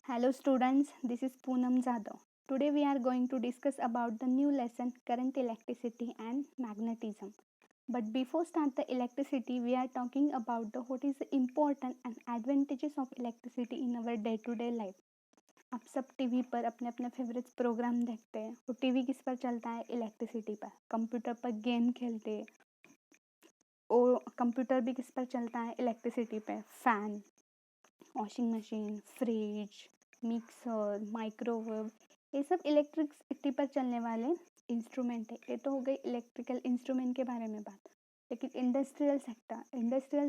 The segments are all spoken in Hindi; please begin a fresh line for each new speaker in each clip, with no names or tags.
Hello students, this is Poonam Jadhav. Today we are going to discuss about the new lesson current electricity and magnetism. But before start the electricity, we are talking about the what is the important and advantages of electricity in our day to day life. आप सब टीवी पर अपने अपने फेवरेट प्रोग्राम देखते हैं। वो टीवी किस पर चलता है? इलेक्ट्रिसिटी पर। कंप्यूटर पर गेम खेलते हैं, वो कंप्यूटर भी किस पर चलता है? इलेक्ट्रिसिटी पर। Fan, washing machine, fridge, mixer, microwave, ये सब इलेक्ट्रिसिटी पर चलने वाले इंस्ट्रूमेंट है। ये तो हो गई इलेक्ट्रिकल इंस्ट्रूमेंट के बारे में बात। लेकिन इंडस्ट्रियल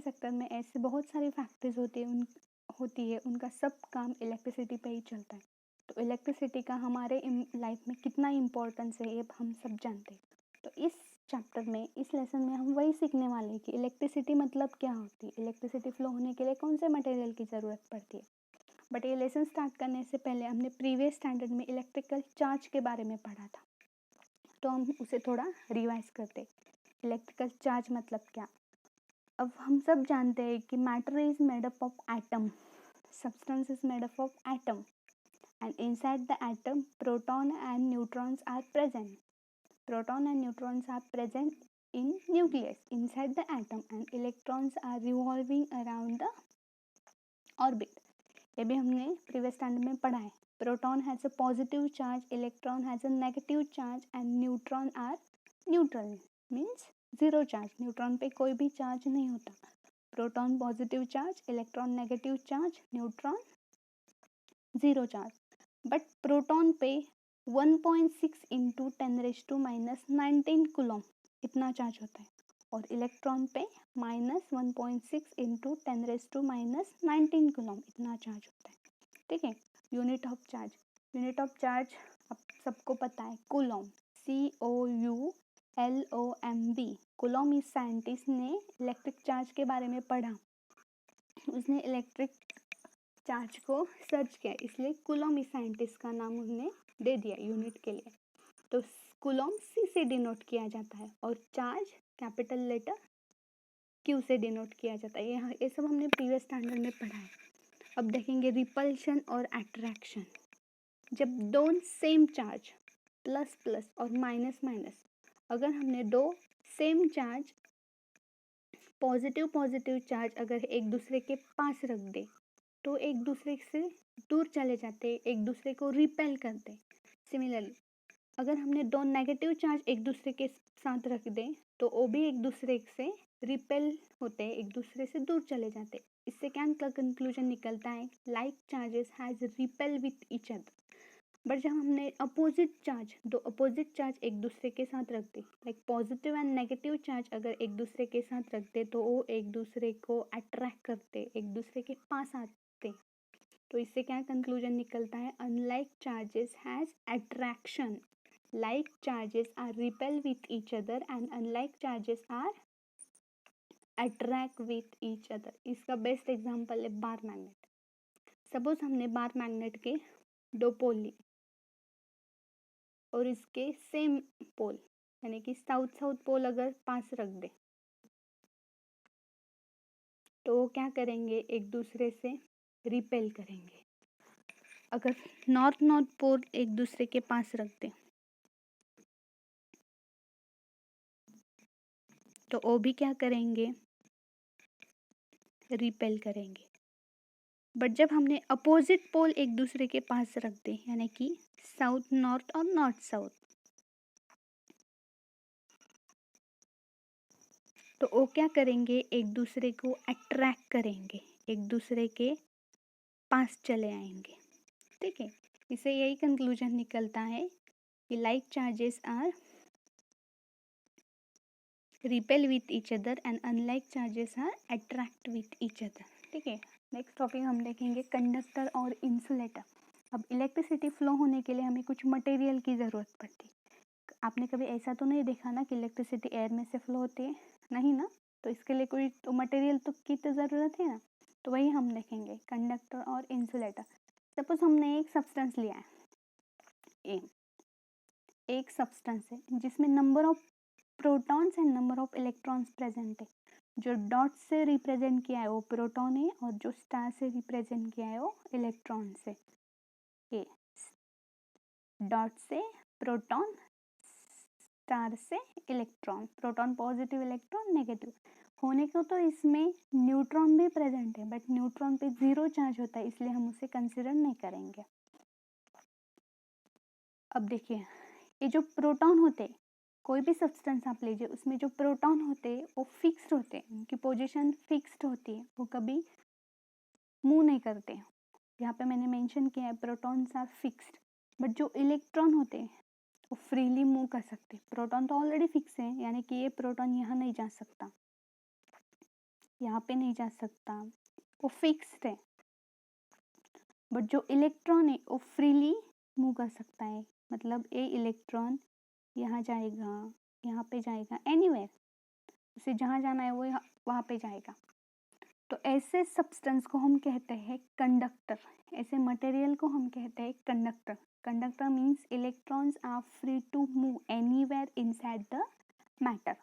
सेक्टर में ऐसे बहुत सारी फैक्ट्रीज होती है, उनका सब काम इलेक्ट्रिसिटी पे ही चलता है। तो इलेक्ट्रिसिटी का हमारे लाइफ में कितना इम्पोर्टेंस है ये हम सब जानते हैं। तो इस चैप्टर में, इस लेसन में हम वही सीखने वाले हैं कि इलेक्ट्रिसिटी मतलब क्या होती है, इलेक्ट्रिसिटी फ्लो होने के लिए कौन से मटेरियल की ज़रूरत पड़ती है। बट ये लेसन स्टार्ट करने से पहले हमने प्रीवियस स्टैंडर्ड में इलेक्ट्रिकल चार्ज के बारे में पढ़ा था, तो हम उसे थोड़ा रिवाइज करते। इलेक्ट्रिकल चार्ज मतलब क्या? अब हम सब जानते हैं कि matter is made up of atom, substance is made up of atom, and inside the atom proton and neutrons are present. Proton and neutrons are present in nucleus inside the atom, and electrons are revolving around the orbit. ये भी हमने प्रीवियस स्टैंडर्ड में पढ़ा है। Proton has a positive charge, electron has a negative charge and neutron are neutral, means zero charge. Neutron पे कोई भी चार्ज नहीं होता। Proton positive charge, electron negative charge, neutron zero charge. But proton पे 1.6 इंटू 10⁻⁻19 कूलम इतना चार्ज होता है, और इलेक्ट्रॉन पे -1.6 इंटू 10⁻⁻19 कूलम इतना चार्ज होता है। ठीक है। यूनिट ऑफ चार्ज अब सबको पता है, कूलम, COULOMB। कूलम इस साइंटिस्ट ने इलेक्ट्रिक चार्ज के बारे में पढ़ा, उसने इलेक्ट्रिक चार्ज को सर्च किया, इसलिए कूलम इस साइंटिस्ट का नाम उन्होंने दे दिया यूनिट के लिए। तो कूलम C से डिनोट किया जाता है, और चार्ज कैपिटल लेटर Q से डिनोट किया जाता है। ये सब हमने प्रीवियस स्टैंडर्ड में पढ़ा है। अब देखेंगे रिपल्शन और अट्रैक्शन। जब दो सेम चार्ज प्लस प्लस और माइनस माइनस, अगर हमने दो सेम चार्ज पॉजिटिव चार्ज अगर एक दूसरे के पास रख दे, तो एक दूसरे से दूर चले जाते, एक दूसरे को रिपेल करते। सिमिलरली अगर हमने दो नेगेटिव चार्ज एक दूसरे के साथ रख दें, तो वो भी एक दूसरे से रिपेल होते, एक दूसरे से दूर चले जाते। इससे क्या कंक्लूजन निकलता है? Like charges has repel with each other. But जब हमने दो अपोजिट चार्ज एक दूसरे के साथ रख दे, like positive and negative charge अगर एक दूसरे के साथ रख दे, तो वो एक दूसरे को अट्रैक्ट करते, एक दूसरे के पास आते। तो इससे क्या कंक्लूजन निकलता है? Unlike charges has attraction, like charges are repel with each other and unlike charges are attract with each other. इसका बेस्ट एग्जांपल है बार मैग्नेट। सपोज हमने बार मैग्नेट के दो पोल लिए, और इसके सेम पोल यानी कि साउथ पोल अगर पास रख दे, तो वो क्या करेंगे? एक दूसरे से रिपेल करेंगे। अगर नॉर्थ पोल एक दूसरे के पास रख दे, तो वो भी क्या करेंगे? रिपेल करेंगे। बट जब हमने अपोजिट पोल एक दूसरे के पास रख दे, यानी कि साउथ नॉर्थ और नॉर्थ साउथ, तो वो क्या करेंगे? एक दूसरे को अट्रैक्ट करेंगे, एक दूसरे के पास चले आएंगे। ठीक है। इससे यही कंक्लूजन निकलता है कि like charges are repel with each other and unlike charges are attract with each other. ठीक है। नेक्स्ट टॉपिक हम देखेंगे कंडक्टर और इंसुलेटर। अब इलेक्ट्रिसिटी फ्लो होने के लिए हमें कुछ मटेरियल की ज़रूरत पड़ती है। आपने कभी ऐसा तो नहीं देखा ना कि इलेक्ट्रिसिटी एयर में से फ्लो होती है, नहीं ना? तो इसके लिए कोई तो मटेरियल की तो ज़रूरत है ना। तो वही हम देखेंगे, कंडक्टर और इंसुलेटर। सपोज हमने एक सब्सटेंस लिया है, एक सब्सटेंस है जिसमें number of protons and number of electrons present है। जो डॉट से रिप्रेजेंट किया है वो प्रोटॉन है, और जो स्टार से रिप्रेजेंट किया है वो इलेक्ट्रॉन्स है। ए, डॉट से प्रोटॉन, स्टार से electron, proton positive electron negative होने को तो इसमें न्यूट्रॉन भी प्रेजेंट है, बट न्यूट्रॉन पे 0 चार्ज होता है, इसलिए हम उसे कंसिडर नहीं करेंगे। अब देखिए, ये जो प्रोटॉन होते हैं, कोई भी सब्सटेंस आप लीजिए, उसमें जो प्रोटॉन होते हैं वो फिक्स्ड होते हैं, उनकी पोजीशन फिक्स्ड होती है, वो कभी मूव नहीं करते। यहाँ पे मैंने मेंशन किया है प्रोटॉन्स आर फिक्स्ड, बट जो इलेक्ट्रॉन होते हैं वो फ्रीली मूव कर सकते हैं। प्रोटॉन तो ऑलरेडी फिक्स है, यानी कि ये प्रोटॉन यहाँ नहीं जा सकता, यहाँ पे नहीं जा सकता, वो फिक्स्ड है। बट जो इलेक्ट्रॉन है वो फ्रीली मूव कर सकता है, मतलब ये इलेक्ट्रॉन यहाँ जाएगा, यहाँ पे जाएगा, एनीवेयर, उसे जहाँ जाना है वो वहाँ पे जाएगा। तो ऐसे सब्सटेंस को हम कहते हैं कंडक्टर, ऐसे मटेरियल को हम कहते हैं conductor. Conductor means electrons are free to move anywhere inside the matter.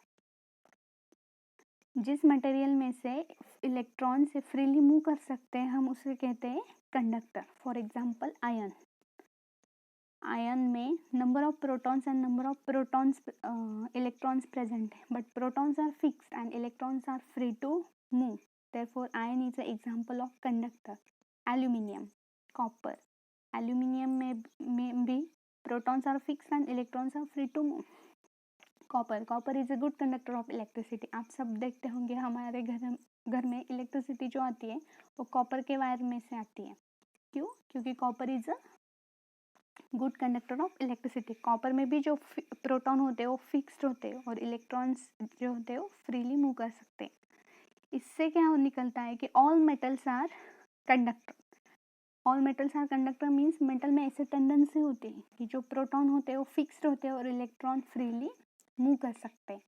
जिस मटेरियल में से इलेक्ट्रॉन से फ्रीली मूव कर सकते हैं हम उसे कहते हैं conductor. For example ion, ion में number of protons and number of protons electrons present है, but protons are fixed and electrons are free to move, therefore iron is an example of conductor. Aluminium, copper, aluminium में भी protons are fixed and electrons are free to move. Copper is a good conductor of electricity. आप सब देखते होंगे हमारे घर में इलेक्ट्रिसिटी जो आती है वो कॉपर के वायर में से आती है। क्यों? क्योंकि copper is a good conductor of electricity. Copper में भी जो प्रोटॉन होते हैं वो फिक्स्ड होते हैं और इलेक्ट्रॉन्स जो होते हैं वो फ्रीली मूव कर सकते हैं। इससे क्या निकलता है कि all metals are conductor. All metals are conductor means metal में ऐसे टेंडेंसी होती है कि जो प्रोटॉन होते हैं वो फिक्स्ड होते हैं और इलेक्ट्रॉन फ्रीली मूव कर सकते हैं।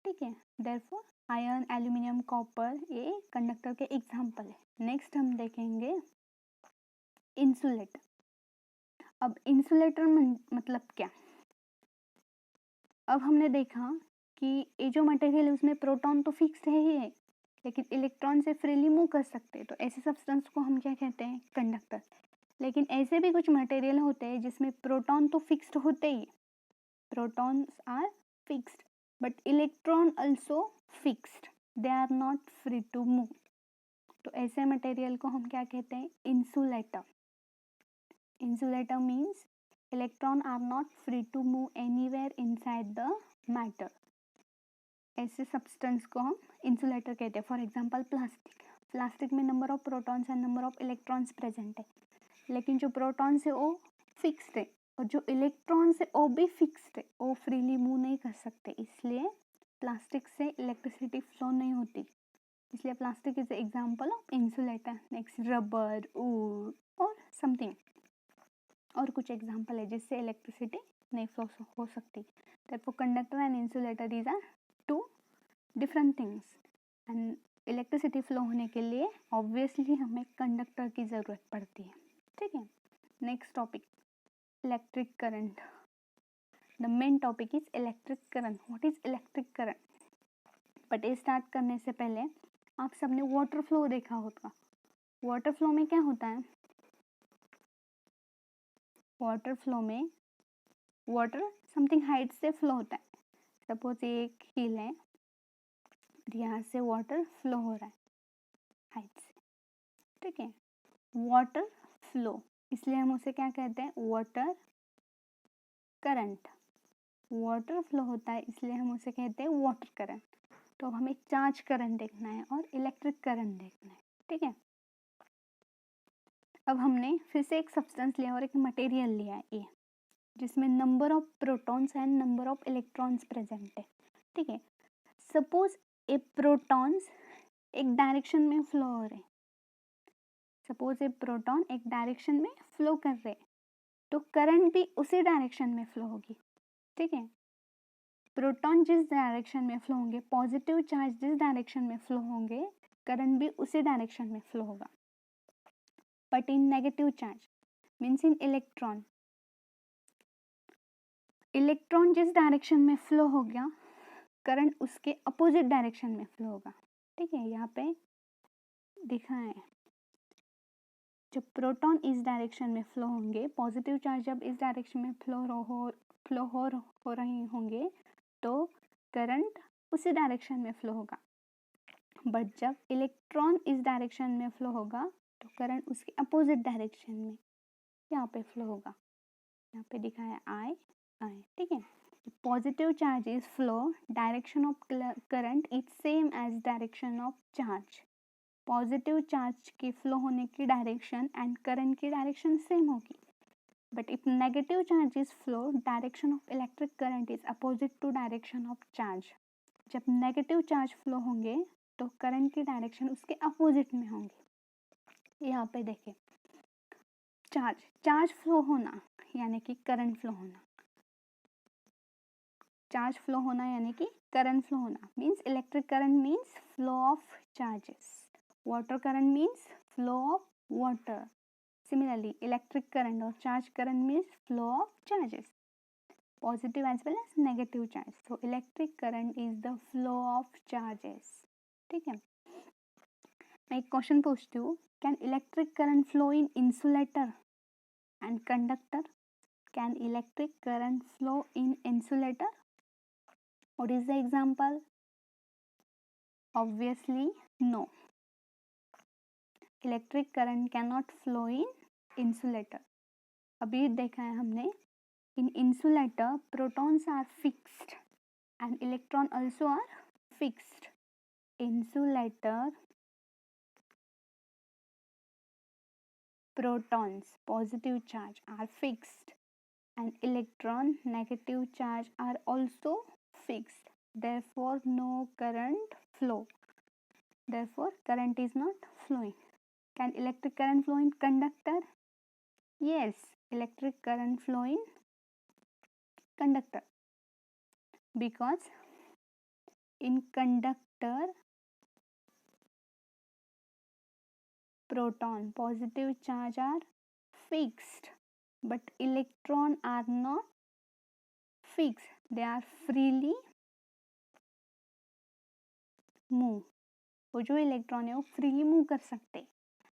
ठीक है, देयरफॉर आयरन, एल्यूमिनियम, कॉपर ये कंडक्टर के एग्जाम्पल है। नेक्स्ट हम देखेंगे इंसुलेटर। अब इंसुलेटर मतलब क्या? अब हमने देखा कि ये जो मटेरियल है उसमें प्रोटॉन तो फिक्स्ड है ही है, लेकिन इलेक्ट्रॉन से फ्रीली मूव कर सकते हैं, तो ऐसे सब्सटेंस को हम क्या कहते हैं? कंडक्टर। लेकिन ऐसे भी कुछ मटेरियल होते हैं जिसमें प्रोटॉन तो फिक्स्ड होते ही, protons are fixed but electron also fixed, they are not free to move, तो ऐसे मटेरियल को हम क्या कहते हैं? Insulator. Insulator means electron are not free to move anywhere inside the matter. ऐसे सब्सटेंस को हम इंसुलेटर कहते हैं। For example plastic. प्लास्टिक में number of protons and number of electrons present है, लेकिन जो प्रोटॉन्स है वो फिक्स्ड है और जो इलेक्ट्रॉन्स है वो भी फिक्स्ड है, वो फ्रीली मूव नहीं कर सकते, इसलिए प्लास्टिक से इलेक्ट्रिसिटी फ्लो नहीं होती, इसलिए plastic is example of insulator. Next rubber, wool और समथिंग, और कुछ एग्जाम्पल है जिससे इलेक्ट्रिसिटी नहीं फ्लो हो सकती। therefore conductor and insulator these are two different things, and electricity flow होने के लिए ऑब्वियसली हमें कंडक्टर की ज़रूरत पड़ती है। ठीक है, next topic electric current. The main topic is electric current. What is electric current? But ये स्टार्ट करने से पहले आप सबने वाटर फ्लो देखा होगा। वाटर फ्लो में क्या होता है? वाटर फ्लो में वाटर समथिंग हाइट से फ्लो होता है। सपोज एक हिल है, यहाँ से वाटर फ्लो हो रहा है हाइट से, ठीक है, वाटर फ्लो, इसलिए हम उसे क्या कहते हैं? Water current. वाटर फ्लो होता है इसलिए हम उसे कहते हैं वाटर करंट। तो अब हमें चार्ज करंट देखना है और इलेक्ट्रिक करंट देखना है। ठीक है, अब हमने फिर से एक सब्सटेंस लिया और एक मटेरियल लिया है ए, जिसमें number of protons and number of electrons present है। ठीक है, सपोज ए प्रोटॉन्स एक डायरेक्शन में फ्लो हो रहे, सपोज ए प्रोटॉन एक डायरेक्शन में फ्लो कर रहे, तो करंट भी उसी डायरेक्शन में फ्लो होगी। ठीक है, प्रोटॉन जिस डायरेक्शन में फ्लो होंगे, पॉजिटिव चार्ज जिस डायरेक्शन में फ्लो होंगे, करंट भी उसी डायरेक्शन में फ्लो होगा। But in negative charge means in electron, electron जिस डायरेक्शन में फ्लो हो गया, करंट उसके अपोजिट डायरेक्शन में फ्लो होगा। ठीक है, यहाँ पे दिखा है जब प्रोटॉन इस डायरेक्शन में फ्लो होंगे, पॉजिटिव चार्ज जब इस डायरेक्शन में फ्लो हो रहे होंगे तो करंट उसी डायरेक्शन में फ्लो होगा। बट जब इलेक्ट्रॉन इस डायरेक्शन में फ्लो होगा तो करंट उसके अपोजिट डायरेक्शन में यहाँ पे फ्लो होगा। यहाँ पे दिखा है आई आई, ठीक है। Positive charge is flow, direction of current is same as direction of charge. Positive charge के फ्लो होने की डायरेक्शन एंड करंट की डायरेक्शन सेम होगी। But if negative charge is flow, direction of electric current is opposite to direction of charge. जब नेगेटिव चार्ज फ्लो होंगे तो करंट की डायरेक्शन उसके अपोजिट में होंगे। यहाँ पे देखिए, चार्ज फ्लो होना यानी कि करंट फ्लो होना, चार्ज फ्लो होना यानी कि करंट फ्लो होना means electric current means flow of charges, water current means flow of water. Similarly electric current और charge current means flow of charges, positive as well as negative charge. So electric current is the flow of charges, ठीक है। मैं एक क्वेश्चन पूछती हूँ, can electric current flow in insulator and conductor? Can electric current flow in insulator? What is the example? Obviously, no. Electric current cannot flow in insulator. अभी देखा है हमने, in insulator protons are fixed and electron also are fixed. Insulator protons positive charge are fixed and electron negative charge are also fixed. Therefore, no current flow. Therefore, current is not flowing. Can electric current flow in conductor? Yes, electric current flow in conductor because in conductor proton positive charge are fixed but electron are not fixed, they are freely move। वो जो इलेक्ट्रॉन है वो फ्रीली मूव कर सकते।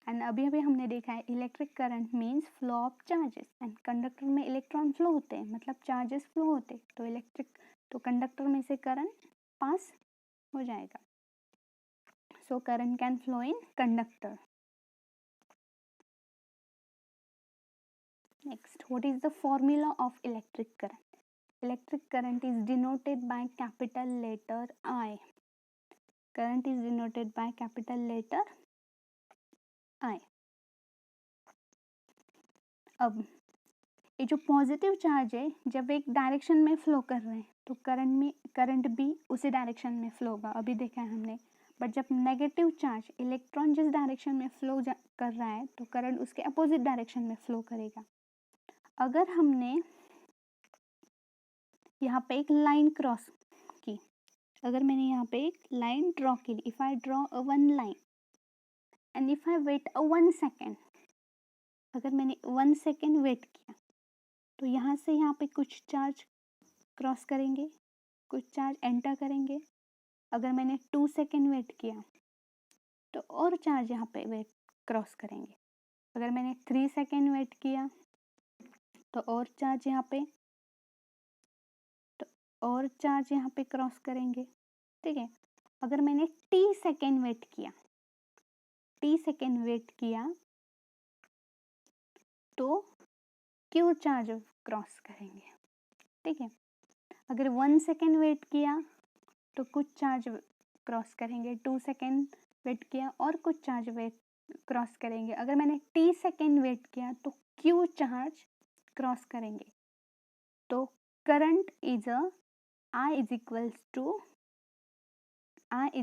एंड अभी हमने देखा है electric current means flow of charges and conductor में इलेक्ट्रॉन फ्लो होते हैं, मतलब चार्जेस फ्लो होते, तो कंडक्टर में से करंट पास हो जाएगा। So current can flow in conductor. Next, what is the formula of electric current? Electric current is denoted by capital letter I. Current is denoted by capital letter I. अब ये जो पॉजिटिव चार्ज है जब एक डायरेक्शन में फ्लो कर रहे हैं तो करंट भी उसी डायरेक्शन में फ्लो होगा, अभी देखा है हमने। बट जब नेगेटिव चार्ज इलेक्ट्रॉन जिस डायरेक्शन में फ्लो कर रहा है तो करंट उसके अपोजिट डायरेक्शन में फ्लो करेगा। अगर हमने यहाँ पे एक लाइन क्रॉस की, अगर मैंने यहाँ पे एक लाइन ड्रॉ की, if I draw a one line and if I wait a 1 second, अगर मैंने 1 सेकेंड वेट किया तो यहाँ से यहाँ पे कुछ चार्ज क्रॉस करेंगे, कुछ चार्ज एंटर करेंगे। अगर मैंने 2 सेकेंड वेट किया तो और चार्ज यहाँ पे वेट क्रॉस करेंगे। अगर मैंने 3 सेकेंड वेट किया तो और चार्ज यहाँ पे, तो और चार्ज यहाँ पे क्रॉस करेंगे, ठीक है। अगर मैंने t सेकेंड वेट किया तो q चार्ज क्रॉस करेंगे, ठीक है। अगर 1 सेकेंड वेट किया तो कुछ चार्ज क्रॉस करेंगे, 2 सेकेंड वेट किया और कुछ चार्ज वेट क्रॉस करेंगे। अगर मैंने t सेकेंड वेट किया तो q चार्ज क्रॉस करेंगे। तो current is I is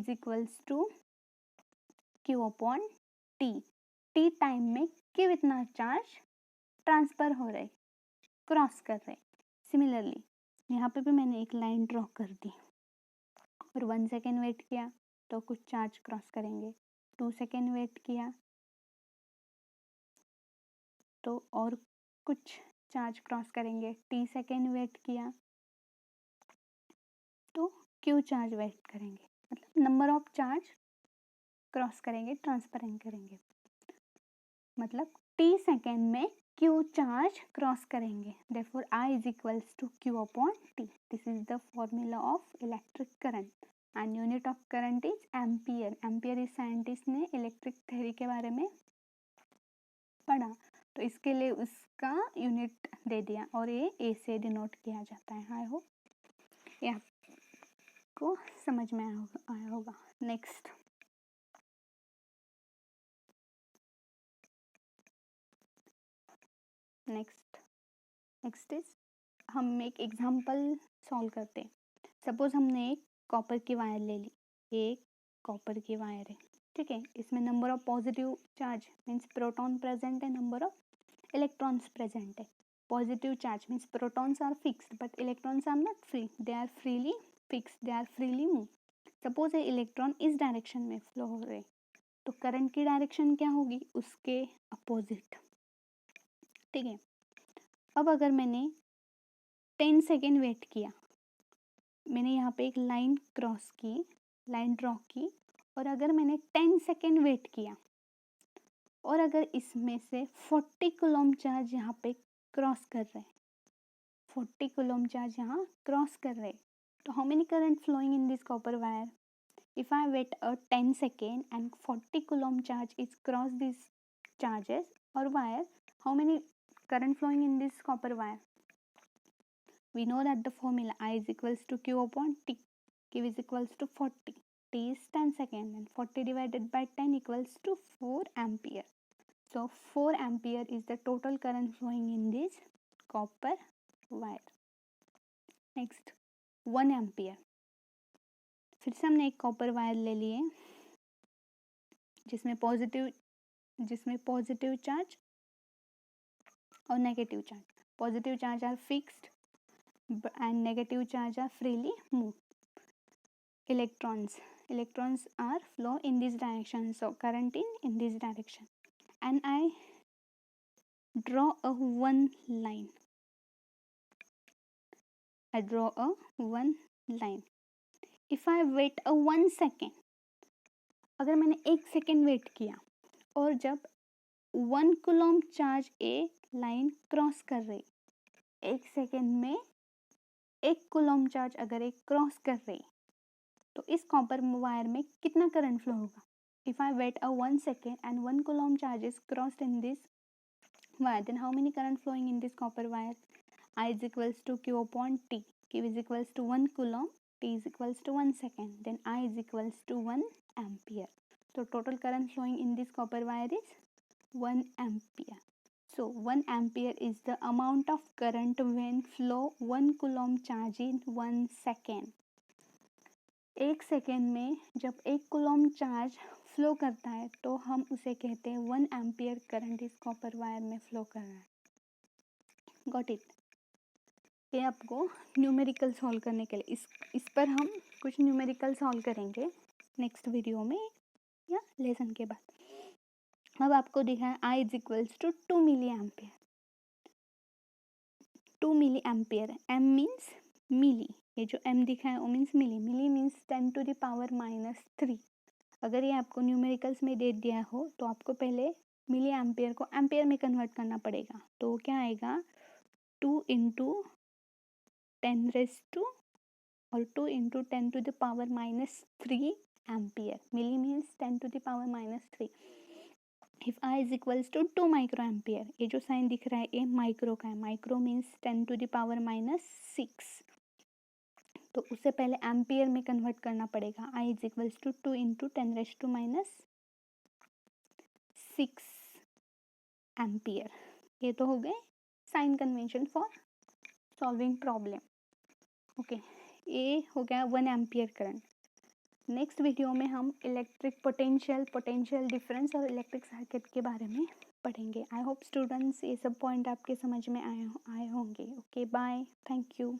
equals to Q upon T time में Q इतना चार्ज ट्रांसफर हो रहे, क्रॉस कर रहे। सिमिलरली यहाँ पे भी मैंने एक लाइन ड्रॉ कर दी और 1 सेकेंड वेट किया तो कुछ चार्ज क्रॉस करेंगे, 2 सेकेंड वेट किया तो और कुछ चार्ज क्रॉस करेंगे, t सेकेंड वेट किया तो q चार्ज वेट करेंगे, मतलब नंबर ऑफ चार्ज क्रॉस करेंगे, ट्रांसफर करेंगे। मतलब t सेकेंड में q चार्ज क्रॉस करेंगे. Therefore I is equals to q upon t. This is the formula of electric current and unit of current is ampere. Ampere इस साइंटिस्ट ने इलेक्ट्रिक थ्योरी के बारे में पढ़ा, तो इसके लिए उसका यूनिट दे दिया और ये ए से डिनोट किया जाता है. आई होप ये आपको समझ में आया होगा. नेक्स्ट इज हम एक एग्जांपल सॉल्व करते हैं. सपोज हमने एक कॉपर की वायर ले ली. एक कॉपर की वायर है, ठीक है. इसमें number of positive charge means proton present है, नंबर ऑफ इलेक्ट्रॉन्स प्रेजेंट है. Positive charge means protons are fixed but electrons are not free, they are freely fixed, they are freely move. Suppose ये इलेक्ट्रॉन इस डायरेक्शन में फ्लो हो रहे, तो करंट की डायरेक्शन क्या होगी, उसके अपोजिट, ठीक है. अब अगर मैंने 10 सेकेंड वेट किया, मैंने यहाँ पे एक लाइन क्रॉस की, लाइन ड्रॉ की, और अगर मैंने 10 सेकेंड वेट किया और अगर इसमें से 40 कूलम चार्ज यहाँ पे क्रॉस कर रहे हैं, 40 कूलम चार्ज यहाँ क्रॉस कर रहे हैं, तो how many current flowing in this copper wire? If I wait a 10 second and 40 coulomb charge is cross these charges or wire, how many current flowing in this copper wire? We know that the formula I is equals to Q upon T. Q is equals to 40. T is 10 second and 40 divided by 10 equals to 4 ampere. So 4 ampere is the total current flowing in this copper wire. Next 1 ampere. फिर से हमने एक कॉपर वायर ले लिए जिसमें पॉजिटिव चार्ज और negative charge. Positive charge are fixed and negative charge are freely move. Electrons are flow in this direction, so current in this direction. And I draw a one line. If I wait a 1 second, अगर मैंने 1 सेकेंड वेट किया और जब 1 coulomb charge a line cross कर रही, 1 सेकेंड में 1 कूलम चार्ज अगर एक क्रॉस कर रही, तो इस कॉपर वायर में कितना करंट फ्लो होगा? If I wait a 1 second and 1 coulomb charge is crossed in this wire, then how many current flowing in this copper wire? I is equals to Q upon T. Q is equals to 1 coulomb, T is equals to 1 second, then I is equals to 1 ampere. So total current flowing in this copper wire is 1 ampere. So 1 ampere is the amount of current when flow 1 coulomb charge in 1 second. 1 second में जब 1 कूलम चार्ज फ्लो करता है तो हम उसे कहते हैं 1 एम्पियर करंट इस कॉपर वायर में फ्लो कर रहा है. Got it? ये आपको न्यूमेरिकल सॉल्व करने के लिए इस पर हम कुछ न्यूमेरिकल सॉल्व करेंगे नेक्स्ट वीडियो में या लेसन के बाद. अब आपको दिखा है I is equals to 2 milli ampere. 2 milli ampere, M means milli, ये जो M दिखा है वो means milli. Milli means 10 to the power -3. अगर ये आपको न्यूमेरिकल्स में दे दिया हो तो आपको पहले मिली एम्पियर को एम्पियर में कन्वर्ट करना पड़ेगा. तो क्या आएगा? 2 इंटू 10 रेज़ टू और 2 into 10 to the power -3 ampere. Milli means 10 to the power -3. If I is equals to 2 micro ampere, ये जो साइन दिख रहा है ये माइक्रो का है. Micro means 10 to the power -6. तो उससे पहले एम्पियर में कन्वर्ट करना पड़ेगा. I is equals to 2 into 10 raise to -6 ampere. ये तो हो गए sign convention for solving problem. Okay, ये हो गया 1 एम्पियर करंट. नेक्स्ट वीडियो में हम इलेक्ट्रिक पोटेंशियल डिफरेंस और इलेक्ट्रिक सर्किट के बारे में पढ़ेंगे. आई होप स्टूडेंट्स ये सब पॉइंट आपके समझ में आए होंगे. Okay, bye, thank you.